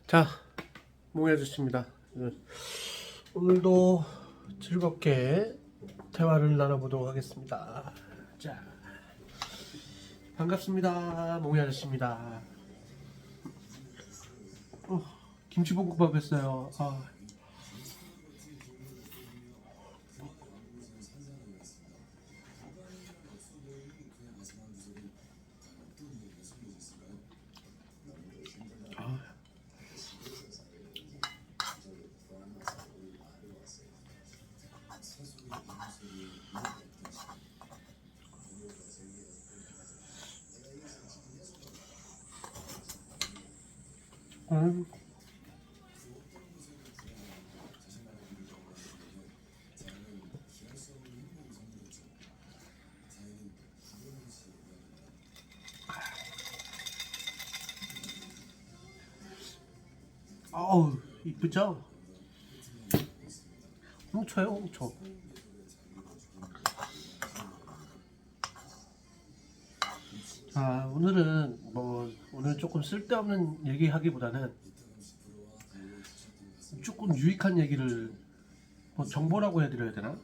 자, 몽이 아저씨입니다. 오늘도 즐겁게 대화를 나눠보도록 하겠습니다. 자, 반갑습니다. 몽이 아저씨입니다. 김치볶음밥 했어요. 음, 어우, 이쁘죠? 홍초요, 홍초. 오늘은 오늘 조금 쓸데없는 얘기하기보다는 조금 유익한 얘기를 정보라고 해드려야 되나?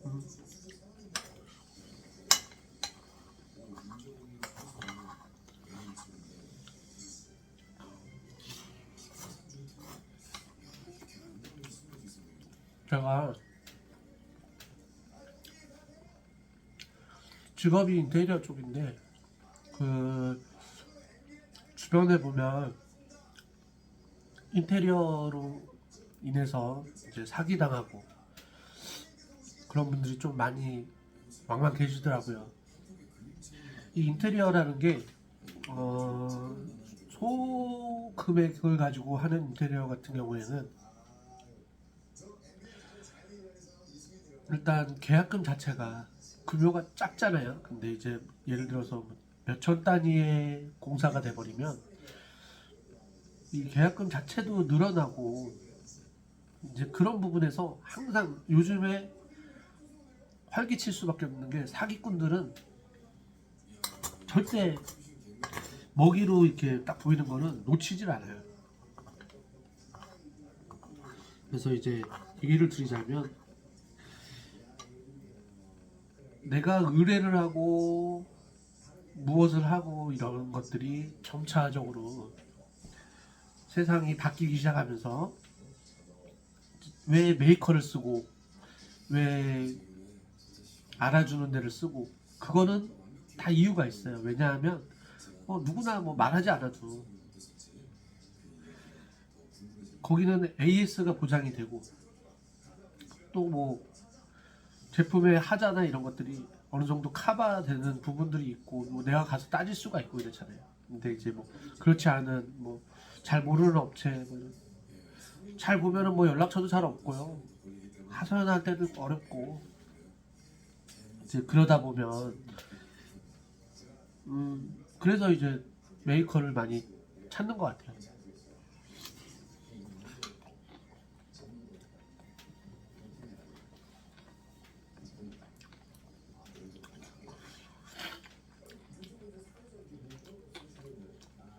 음, 제가 직업이 인테리어 쪽인데 그 주변에 보면 인테리어로 인해서 이제 사기당하고 그런 분들이 좀 많이 왕왕 계시더라고요. 이 인테리어라는 게 소금액을 가지고 하는 인테리어 같은 경우에는 일단 계약금 자체가 급여가 작잖아요. 근데 이제 예를 들어서 몇천 단위의 공사가 돼버리면 이 계약금 자체도 늘어나고 이제 그런 부분에서 항상 요즘에 활기칠 수밖에 없는 게 사기꾼들은 절대 먹이로 이렇게 딱 보이는 거는 놓치질 않아요. 그래서 이제 얘기를 드리자면 내가 의뢰를 하고 무엇을 하고 이런 것들이 점차적으로 세상이 바뀌기 시작하면서 왜 메이커를 쓰고 왜 알아주는 데를 쓰고 그거는 다 이유가 있어요. 왜냐하면 누구나 말하지 않아도 거기는 AS가 보장이 되고 또 제품의 하자나 이런 것들이 어느 정도 커버되는 부분들이 있고 내가 가서 따질 수가 있고 이렇잖아요. 근데 이제 그렇지 않은 잘 모르는 업체 잘 보면은 연락처도 잘 없고요. 하소연할 때도 어렵고 이제 그러다 보면 그래서 이제 메이커를 많이 찾는 것 같아요.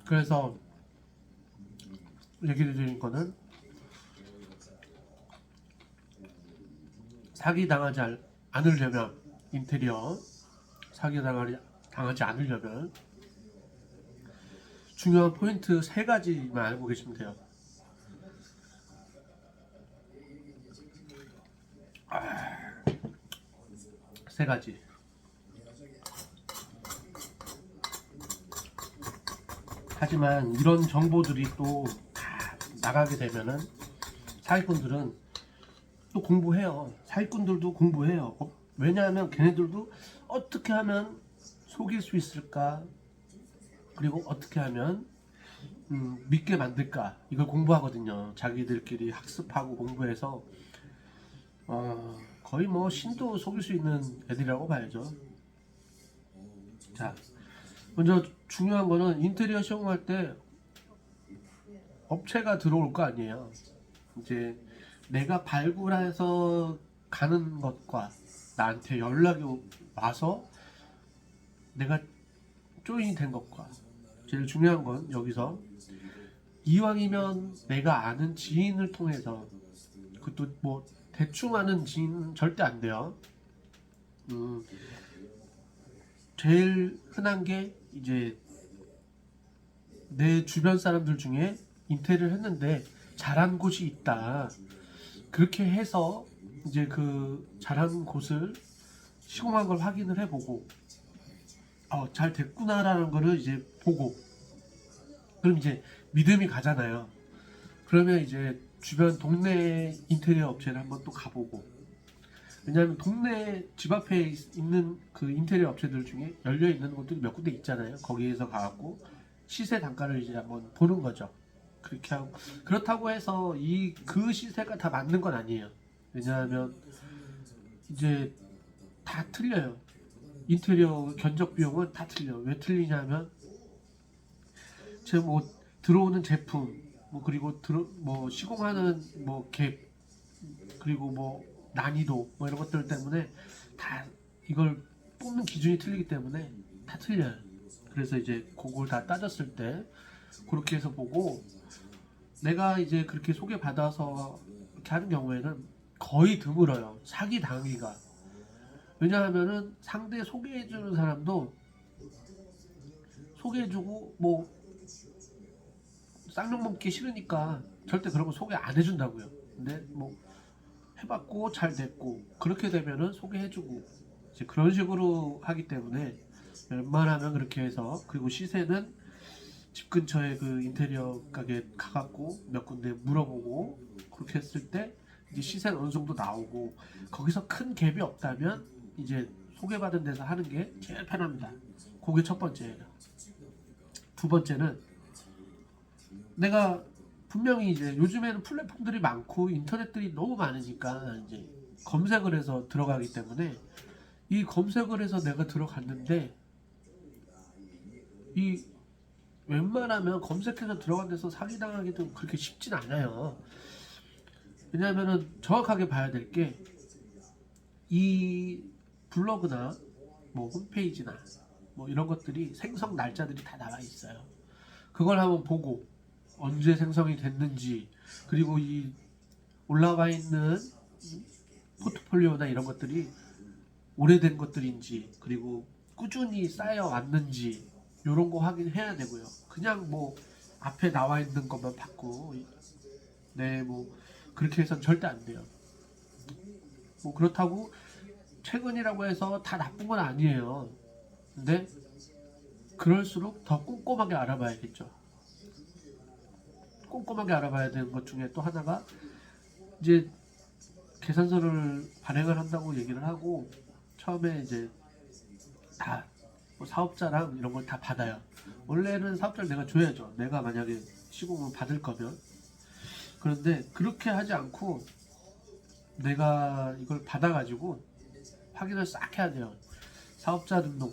그래서 얘기를 드린 거는 사기 당하지 않으려면 인테리어 사기 당하지 않으려면 중요한 포인트 3가지만 알고 계시면 돼요. 세 가지. 하지만 이런 정보들이 또 다 나가게 되면은 사기꾼들은 또 공부해요. 사기꾼들도 공부해요. 왜냐하면 걔네들도 어떻게 하면 속일 수 있을까? 그리고 어떻게 하면 믿게 만들까? 이걸 공부하거든요. 자기들끼리 학습하고 공부해서 거의 신도 속일 수 있는 애들이라고 봐야죠. 자, 먼저 중요한 거는 인테리어 시공할 때 업체가 들어올 거 아니에요. 이제 내가 발굴해서 가는 것과 나한테 연락이 와서 내가 조인이 된 것과 제일 중요한 건 여기서 이왕이면 내가 아는 지인을 통해서, 그것도 뭐 대충 아는 지인은 절대 안 돼요. 음, 제일 흔한 게 이제 내 주변 사람들 중에 인테리어를 했는데 잘한 곳이 있다. 그렇게 해서 이제 그 잘한 곳을 시공한 걸 확인을 해보고 잘 됐구나라는 거를 이제 보고, 그럼 이제 믿음이 가잖아요. 그러면 이제 주변 동네 인테리어 업체를 한번 또 가보고, 왜냐하면 동네 집 앞에 있는 그 인테리어 업체들 중에 열려 있는 곳들이 몇 군데 있잖아요. 거기에서 가갖고 시세 단가를 이제 한번 보는 거죠. 그렇게 하고, 그렇다고 해서 이 그 시세가 다 맞는 건 아니에요. 왜냐하면 이제 다 틀려요. 인테리어 견적 비용은 다 틀려. 왜 틀리냐면 지금 뭐 들어오는 제품, 뭐 그리고 뭐 시공하는 뭐 갭, 그리고 뭐 난이도 뭐 이런 것들 때문에 다 이걸 뽑는 기준이 틀리기 때문에 다 틀려요. 그래서 이제 그걸 다 따졌을 때 그렇게 해서 보고, 내가 이제 그렇게 소개받아서 이렇게 하는 경우에는 거의 드물어요, 사기 당하기가. 왜냐하면은 상대 소개해주는 사람도 소개해주고 뭐 쌍욕 먹기 싫으니까 절대 그런 거 소개 안 해준다고요. 근데 뭐 해봤고 잘 됐고 그렇게 되면은 소개해주고 이제 그런 식으로 하기 때문에 웬만하면 그렇게 해서, 그리고 시세는 집 근처에 그 인테리어 가게 가갖고 몇 군데 물어보고 그렇게 했을 때 이제 시세는 어느 정도 나오고, 거기서 큰 갭이 없다면 이제 소개받은 데서 하는 게 제일 편합니다. 그게 첫 번째예요. 두 번째는 내가 분명히 이제 요즘에는 플랫폼들이 많고 인터넷들이 너무 많으니까 이제 검색을 해서 들어가기 때문에, 이 검색을 해서 내가 들어갔는데 이 웬만하면 검색해서 들어간 데서 사기당하기도 그렇게 쉽진 않아요. 왜냐하면은 정확하게 봐야 될 게, 이 블로그나 뭐 홈페이지나 뭐 이런 것들이 생성 날짜들이 다 나와 있어요. 그걸 한번 보고 언제 생성이 됐는지, 그리고 이 올라와 있는 포트폴리오나 이런 것들이 오래된 것들인지, 그리고 꾸준히 쌓여 왔는지 이런 거 확인해야 되고요. 그냥 뭐 앞에 나와 있는 것만 받고 뭐 그렇게 해서는 절대 안 돼요. 뭐 그렇다고 최근이라고 해서 다 나쁜 건 아니에요. 근데 그럴수록 더 꼼꼼하게 알아봐야겠죠. 꼼꼼하게 알아봐야 되는 것 중에 또 하나가 이제 계산서를 발행을 한다고 얘기를 하고, 처음에 이제 다뭐 사업자랑 이런 걸 다 받아요. 원래는 사업자를 내가 줘야죠. 내가 만약에 시공을 받을 거면. 그런데 그렇게 하지 않고 내가 이걸 받아가지고 확인을 싹 해야 돼요. 사업자 등록,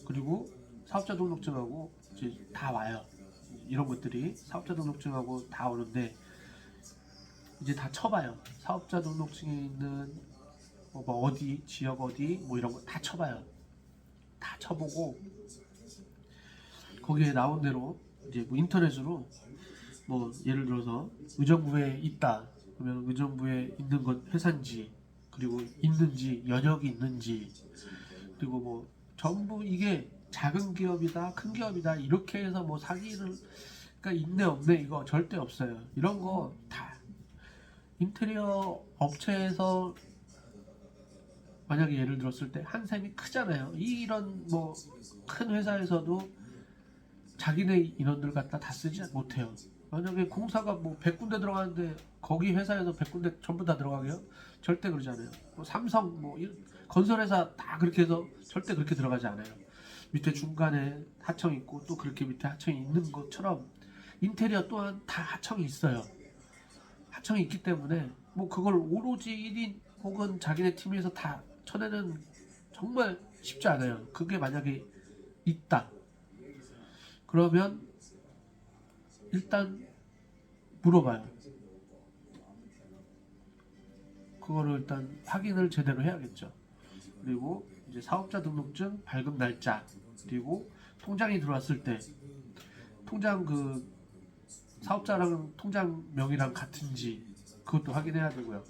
그리고 사업자 등록증하고 이제 다 와요. 이런 것들이 사업자 등록증하고 다 오는데 이제 다 쳐봐요. 사업자 등록증에 있는 뭐 어디, 지역 어디, 뭐 이런 거 다 쳐봐요. 다 쳐보고 거기에 나온 대로 이제 뭐 인터넷으로 뭐 예를 들어서 의정부에 있다 그러면 의정부에 있는 건 회사인지, 그리고 있는지 연역이 있는지, 그리고 뭐 전부 이게 작은 기업이다 큰 기업이다 이렇게 해서 뭐 사기를, 그러니까 있네 없네 이거 절대 없어요. 이런 거 다 인테리어 업체에서 만약에 예를 들었을 때 한 셈이 크잖아요. 이런 뭐 큰 회사에서도 자기네 인원들 갖다 다 쓰지 못해요. 만약에 공사가 뭐 100군데 들어가는데 거기 회사에서 100군데 전부 다 들어가게요? 절대 그러지 않아요. 뭐 삼성 뭐 건설회사 다 그렇게 해서 절대 그렇게 들어가지 않아요. 밑에 중간에 하청 있고 또 그렇게 밑에 하청이 있는 것처럼 인테리어 또한 다 하청이 있어요. 하청이 있기 때문에 뭐 그걸 오로지 1인 혹은 자기네 팀에서 다 쳐내는 정말 쉽지 않아요. 그게 만약에 있다 그러면 일단 물어봐요. 그거를 일단 확인을 제대로 해야겠죠. 그리고 이제 사업자 등록증 발급 날짜, 그리고 통장이 들어왔을 때 통장 그 사업자랑 통장 명의랑 같은지 그것도 확인해야 되고요.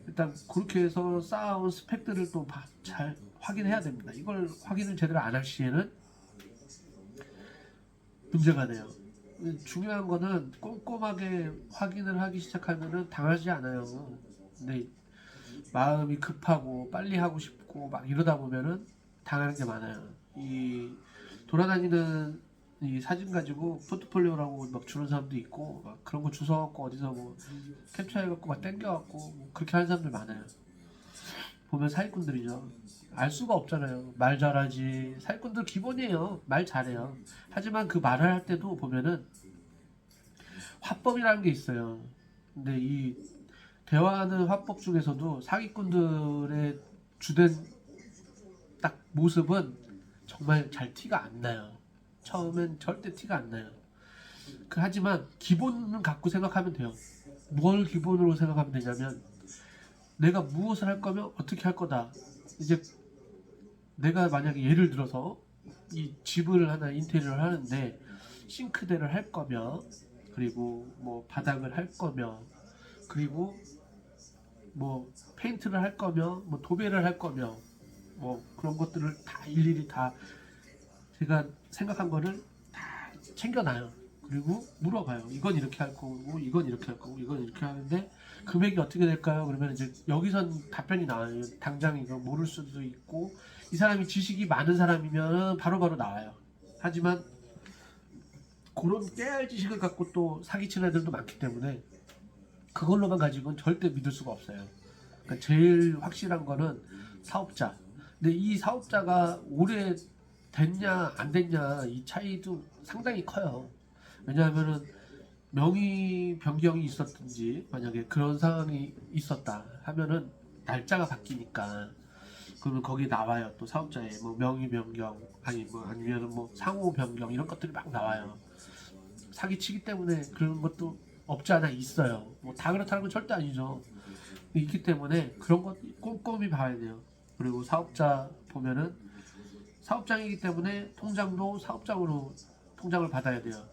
일단 그렇게 해서 쌓아온 스펙들을 또 잘 확인해야 됩니다. 이걸 확인을 제대로 안 할 시에는 문제가 돼요. 중요한 거는 꼼꼼하게 확인을 하기 시작하면은 당하지 않아요. 근데 마음이 급하고 빨리 하고 싶고 막 이러다 보면은 당하는 게 많아요. 이 돌아다니는 이 사진 가지고 포트폴리오라고 막 주는 사람도 있고 막 그런 거 주워갖고 어디서 뭐 캡처해갖고 막 땡겨갖고 뭐 그렇게 하는 사람들 많아요. 보면 사기꾼들이죠. 알 수가 없잖아요. 말 잘하지. 사기꾼들 기본이에요. 말 잘해요. 하지만 그 말을 할 때도 보면은 화법이라는 게 있어요. 근데 이 대화하는 화법 중에서도 사기꾼들의 주된 딱 모습은 정말 잘 티가 안 나요. 처음엔 절대 티가 안 나요. 하지만 기본은 갖고 생각하면 돼요. 뭘 기본으로 생각하면 되냐면 내가 무엇을 할 거면 어떻게 할 거다. 이제 내가 만약에 예를 들어서 이 집을 하나 인테리어를 하는데 싱크대를 할 거면 그리고 뭐 바닥을 할 거면 그리고 뭐 페인트를 할 거면 뭐 도배를 할 거면 뭐 그런 것들을 다 일일이 다 제가 생각한 거를 다 챙겨놔요. 그리고 물어봐요. 이건 이렇게 할 거고 이건 이렇게 할 거고 이건 이렇게 하는데 금액이 어떻게 될까요? 그러면 이제 여기선 답변이 나와요. 당장 이거 모를 수도 있고 이 사람이 지식이 많은 사람이면 바로바로 나와요. 하지만 그런 깨알 지식을 갖고 또 사기치는 애들도 많기 때문에 그걸로만 가지고는 절대 믿을 수가 없어요. 그러니까 제일 확실한 거는 사업자. 근데 이 사업자가 오래 됐냐 안 됐냐 이 차이도 상당히 커요. 왜냐하면은 명의 변경이 있었든지 만약에 그런 상황이 있었다 하면은 날짜가 바뀌니까 그러면 거기 나와요. 또 사업자의 뭐 명의 변경 아니 뭐 아니면은 뭐 상호 변경 이런 것들이 막 나와요. 사기치기 때문에 그런 것도 없지 않아 있어요. 뭐 다 그렇다는 건 절대 아니죠. 있기 때문에 그런 것 꼼꼼히 봐야 돼요. 그리고 사업자 보면은 사업장이기 때문에 통장도 사업장으로 통장을 받아야 돼요.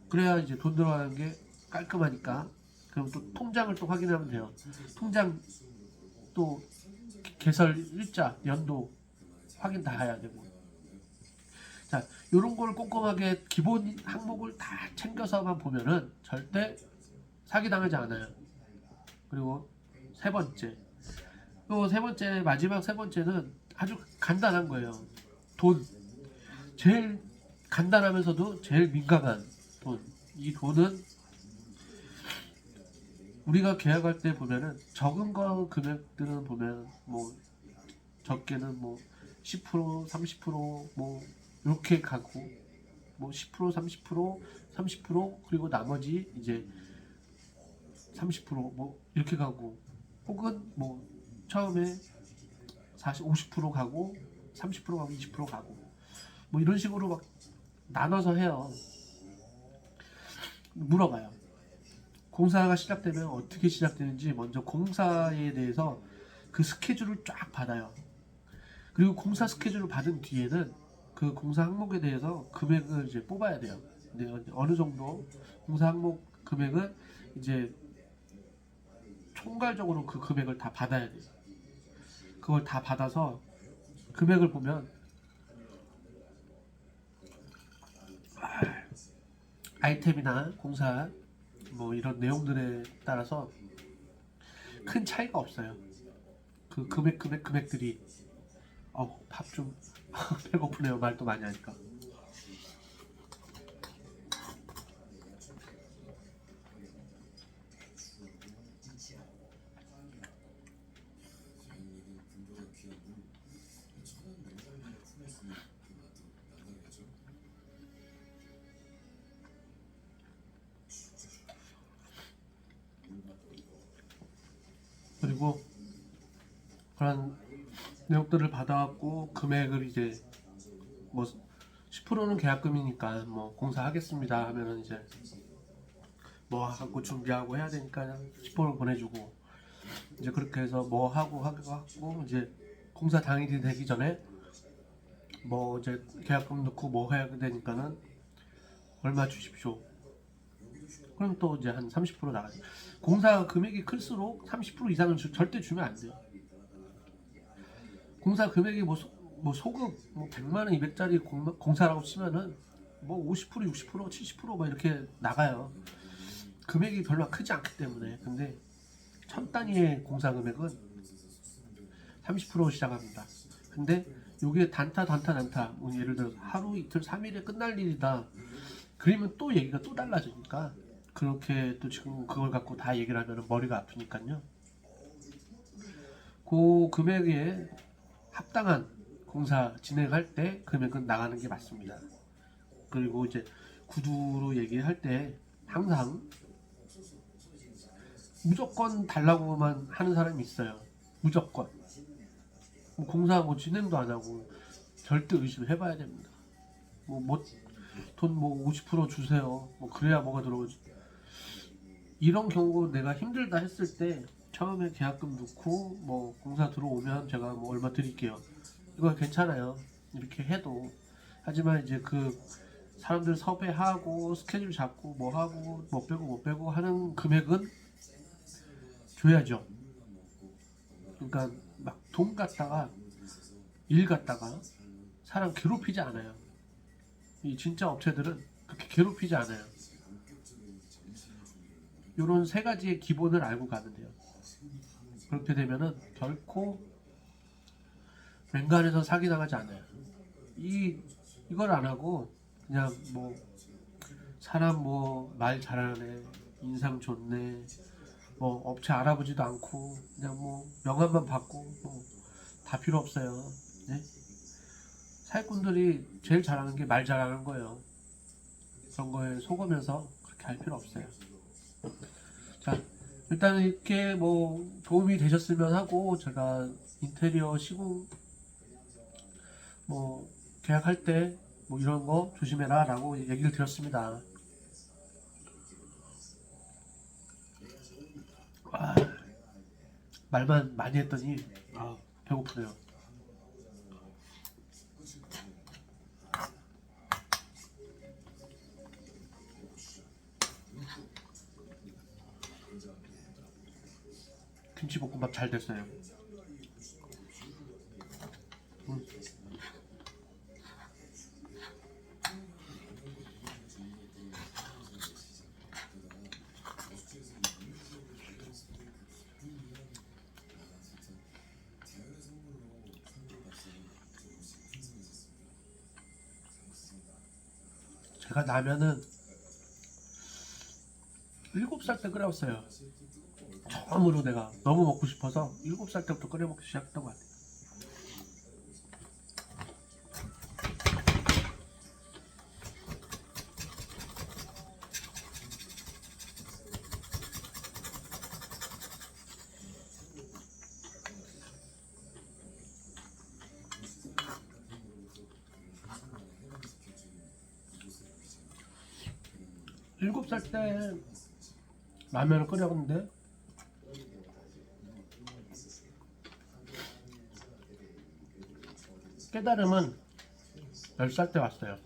그래야 이제 돈 들어가는 게 깔끔하니까. 그럼 또 통장을 또 확인하면 돼요. 통장 또 개설 일자, 연도 확인 다 해야 되고. 자, 요런 걸 꼼꼼하게 기본 항목을 다 챙겨서만 보면은 절대 사기당하지 않아요. 그리고 세 번째. 또 세 번째, 마지막 세 번째는 아주 간단한 거예요. 돈. 제일 간단하면서도 제일 민감한 돈. 이 돈은 우리가 계약할 때 보면은 적은 거 금액들은 보면 뭐 적게는 뭐 10%, 30%뭐 이렇게 가고 뭐 10%, 30%, 30% 그리고 나머지 이제 30%뭐 이렇게 가고 혹은 뭐 처음에 50% 가고 30% 가고 20% 가고 뭐 이런 식으로 막 나눠서 해요. 물어봐요. 공사가 시작되면 어떻게 시작되는지 먼저 공사에 대해서 그 스케줄을 쫙 받아요. 그리고 공사 스케줄을 받은 뒤에는 그 공사 항목에 대해서 금액을 이제 뽑아야 돼요. 근데 어느 정도 공사 항목 금액은 이제 총괄적으로 그 금액을 다 받아야 돼요. 그걸 다 받아서 금액을 보면 아이템이나 공사 뭐 이런 내용들에 따라서 큰 차이가 없어요. 그 금액들이 밥 좀 배고프네요. 말도 많이 하니까. 그리고 그런 내역들을 받아갖고 금액을 이제 뭐 10%는 계약금이니까 뭐 공사하겠습니다 하면은 이제 뭐 하고 준비하고 해야 되니까 10%를 보내주고 이제 그렇게 해서 뭐 하고 이제 공사 당일이 되기 전에 뭐 이제 계약금 넣고 뭐 해야 되니까는 얼마 주십시오. 그럼 또 이제 한 30% 나가죠. 공사 금액이 클수록 30% 이상은 절대 주면 안 돼요. 공사 금액이 뭐 소급 뭐 100만 원, 200짜리 공사라고 치면은 뭐 50%, 60%, 70%막 이렇게 나가요. 금액이 별로 크지 않기 때문에. 근데 천 단위의 공사 금액은 30% 시작합니다. 근데 요게 단타 뭐 예를 들어서 하루 이틀 3일에 끝날 일이다 그러면 또 얘기가 또 달라지니까 그렇게 또 지금 그걸 갖고 다 얘기를 하면 머리가 아프니까요. 그 금액에 합당한 공사 진행할 때 금액은 나가는 게 맞습니다. 그리고 이제 구두로 얘기할 때 항상 무조건 달라고만 하는 사람이 있어요. 무조건 뭐 공사 뭐 진행도 안 하고 절대 의심해봐야 됩니다. 돈 뭐 50% 주세요. 뭐 그래야 뭐가 들어오지. 이런 경우 내가 힘들다 했을 때 처음에 계약금 넣고 뭐 공사 들어오면 제가 뭐 얼마 드릴게요. 이거 괜찮아요. 이렇게 해도. 하지만 이제 그 사람들 섭외하고 스케줄 잡고 뭐 하고 못 빼고 하는 금액은 줘야죠. 그러니까 막 돈 갖다가 일 갖다가 사람 괴롭히지 않아요. 이 진짜 업체들은 그렇게 괴롭히지 않아요. 이런 세 가지의 기본을 알고 가면 돼요. 그렇게 되면은 결코 맹간에서 사기 당하지 않아요. 이걸 안 하고 그냥 뭐 사람 뭐 말 잘하네, 인상 좋네, 뭐 업체 알아보지도 않고 그냥 뭐 명함만 받고 뭐 다 필요 없어요. 네? 사기꾼들이 제일 잘하는 게 말 잘하는 거예요. 그런 거에 속으면서 그렇게 할 필요 없어요. 자, 일단 이렇게 뭐 도움이 되셨으면 하고 제가 인테리어 시공 뭐 계약할 때 뭐 이런 거 조심해라 라고 얘기를 드렸습니다. 아, 말만 많이 했더니 배고프네요. 김치볶음밥 잘 됐어요. 제가 라면은 7살 때 끓여왔어요. 처음으로 내가 너무 먹고 싶어서 7살 때부터 끓여 먹기 시작했던 것 같아요. 7살 때 라면을 끓여봤는데 깨달음은 10살 때 왔어요.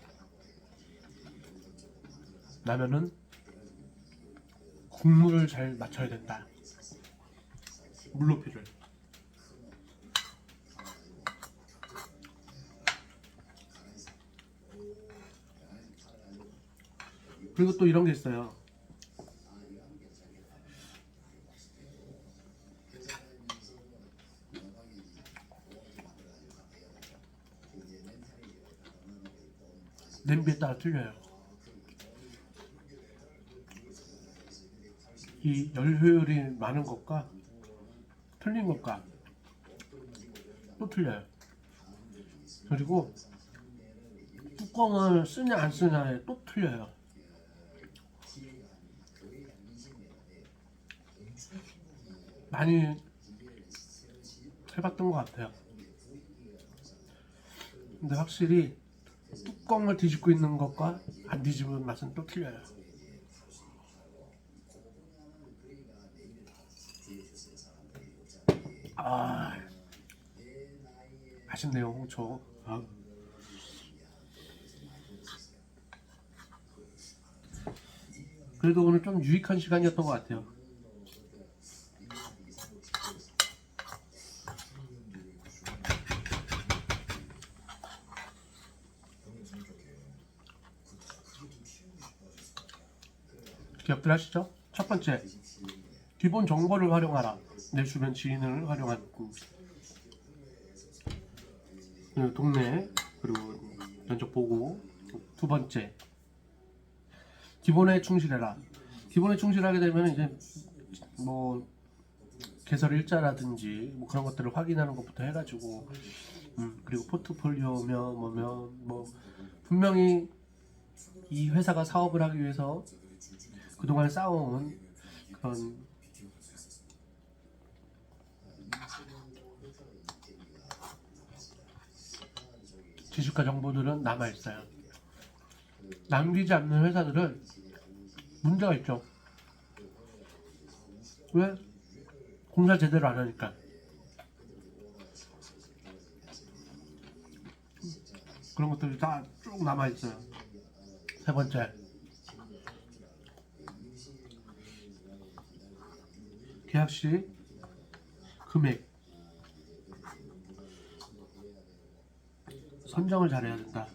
라면은 국물을 잘 맞춰야 된다. 물높이를. 그리고 또 이런 게 있어요. 냄비에 따라 틀려요. 이 열 효율이 많은 것과 틀린 것과 또 틀려요. 그리고 뚜껑을 쓰냐 안 쓰냐에 또 틀려요. 많이 해봤던 것 같아요. 근데 확실히 뚜껑을 뒤집고 있는 것과 안 뒤집은 맛은 또 틀려요. 아, 맛있네요, 홍초. 그래도 오늘 좀 유익한 시간이었던 것 같아요. 기억들 하시죠? 첫 번째, 기본 정보를 활용하라. 내 주변 지인을 활용하고 동네 그리고 면접 보고. 두 번째, 기본에 충실해라. 기본에 충실하게 되면 이제 뭐 개설 일자라든지 뭐 그런 것들을 확인하는 것부터 해가지고 그리고 포트폴리오면 뭐면 뭐 분명히 이 회사가 사업을 하기 위해서 그동안 쌓아온 그런 지식과 정보들은 남아있어요. 남기지 않는 회사들은 문제가 있죠. 왜? 공사 제대로 안 하니까. 그런 것들이 다 쭉 남아있어요. 세 번째, 계약 시 금액 선정을 잘해야 된다.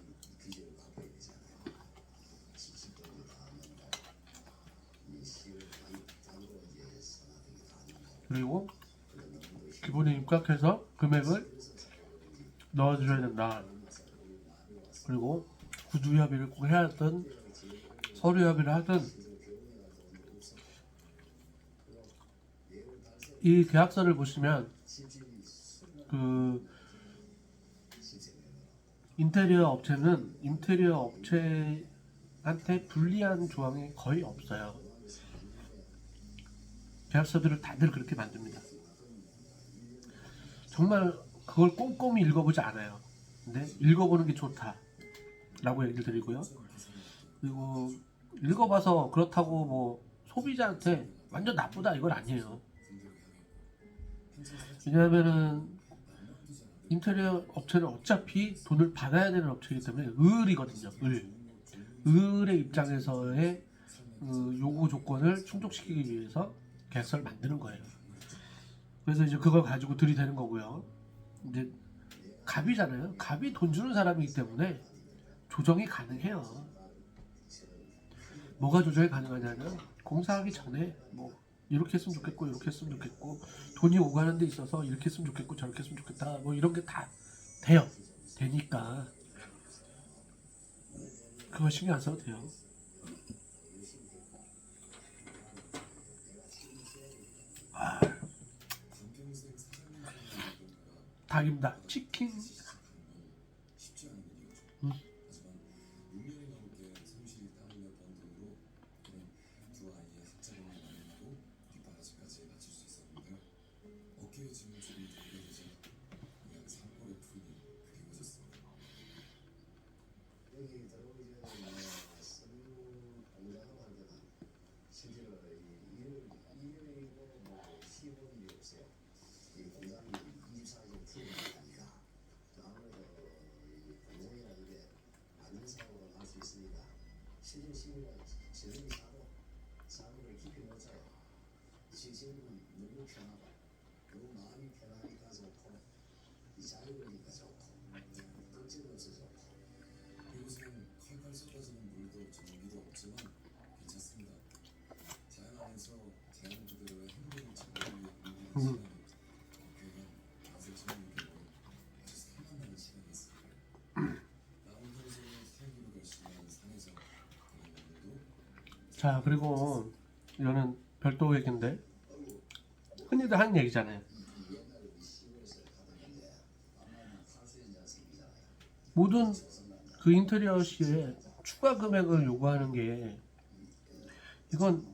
그리고 기본에 입각해서 금액을 넣어줘야 된다. 그리고 구두 협의를 꼭 해야 하든 서류 협의를 하든 이 계약서를 보시면 그 인테리어 업체한테 불리한 조항이 거의 없어요. 계약서들을 다들 그렇게 만듭니다. 정말 그걸 꼼꼼히 읽어보지 않아요. 근데 읽어보는 게 좋다 라고 얘기를 드리고요. 그리고 읽어봐서 그렇다고 뭐 소비자한테 완전 나쁘다 이건 아니에요. 왜냐하면은 인테리어 업체는 어차피 돈을 받아야 되는 업체이기 때문에 을이거든요. 을의 입장에서의 요구 조건을 충족시키기 위해서 계약서를 만드는 거예요. 그래서 이제 그걸 가지고 들이대는 거고요. 이제 갑이잖아요. 갑이 돈 주는 사람이기 때문에 조정이 가능해요. 뭐가 조정이 가능하냐면 공사하기 전에 뭐 이렇게 했으면 좋겠고 이렇게 했으면 좋겠고 돈이 오가는 데 있어서 이렇게 했으면 좋겠고 저렇게 했으면 좋겠다 뭐 이런 게 다 돼요. 되니까 그거 신경 안 써도 돼요. 닭입니다. 치킨. 자, 그리고 이거는 별도 얘기인데 흔히들 하는 얘기잖아요. 모든 그 인테리어 시에 추가 금액을 요구하는 게 이건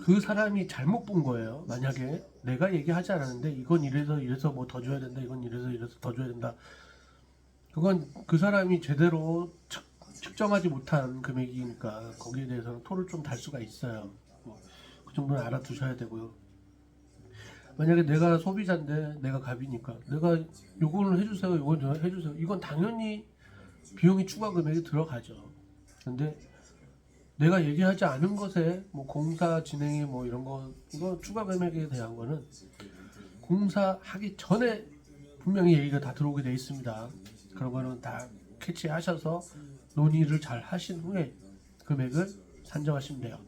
그 사람이 잘못 본 거예요. 만약에 내가 얘기하지 않았는데 이건 이래서 뭐 더 줘야 된다, 이건 이래서 더 줘야 된다. 그건 그 사람이 제대로 측정하지 못한 금액이니까 거기에 대해서는 토를 좀 달 수가 있어요. 그 정도는 알아두셔야 되고요. 만약에 내가 소비자인데 내가 갑이니까 내가 요거는 해주세요, 요건 해주세요. 이건 당연히 비용이 추가 금액이 들어가죠. 근데 내가 얘기하지 않은 것에 뭐 공사 진행이 뭐 이런 거 이거 추가 금액에 대한 거는 공사하기 전에 분명히 얘기가 다 들어오게 돼 있습니다. 그런 거는 다 캐치하셔서 논의를 잘 하신 후에 금액을 산정하시면 돼요.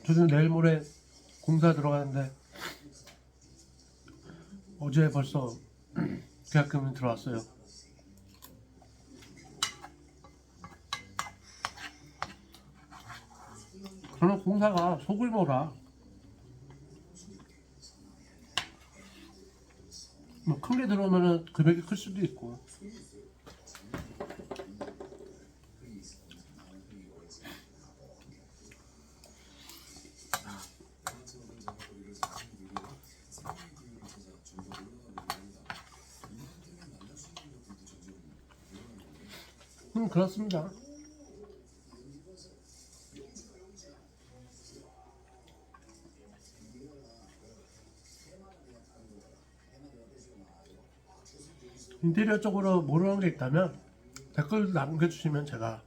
저도 내일 모레 공사 들어가는데 어제 벌써 계약금이 들어왔어요. 저는 공사가 소규모라 뭐 큰 게 들어오면은 금액이 클 수도 있고 그렇습니다. 인테리어 쪽으로 모르는 게 있다면 댓글 남겨주시면 제가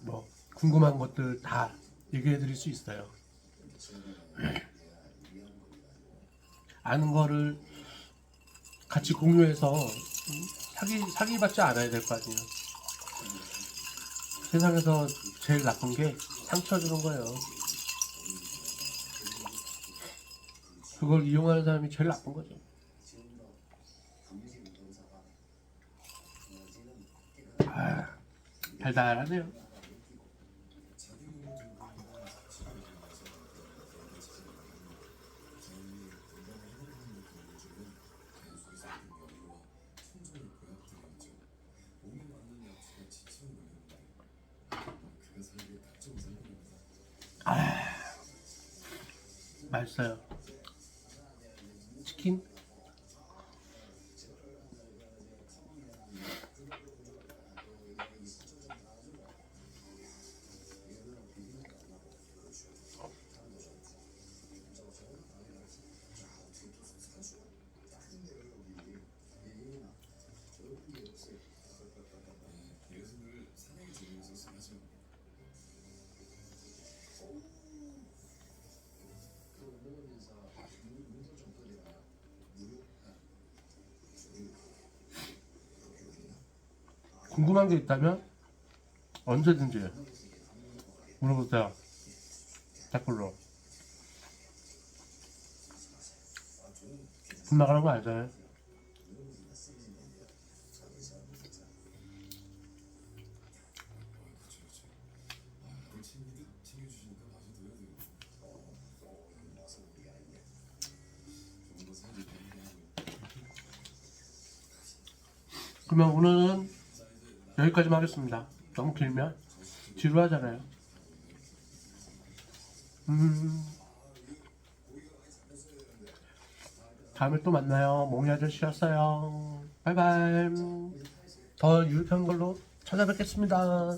뭐 궁금한 것들 다 얘기해 드릴 수 있어요. 아는 거를 같이 공유해서 사기받지 않아야 될 거 아니에요. 세상에서 제일 나쁜 게 상처 주는 거예요. 그걸 이용하는 사람이 제일 나쁜 거죠. 아, 달달하네요. 맛있어요. 치킨? 궁금한 게 있다면 언제든지 물어보세요. 댓글로. 집 나가는 거 알잖아요. 그러면 오늘은 여기까지만 하겠습니다. 너무 길면 지루하잖아요. 다음에 또 만나요. 몽이 아저씨였어요. 바이바이. 더 유익한 걸로 찾아뵙겠습니다.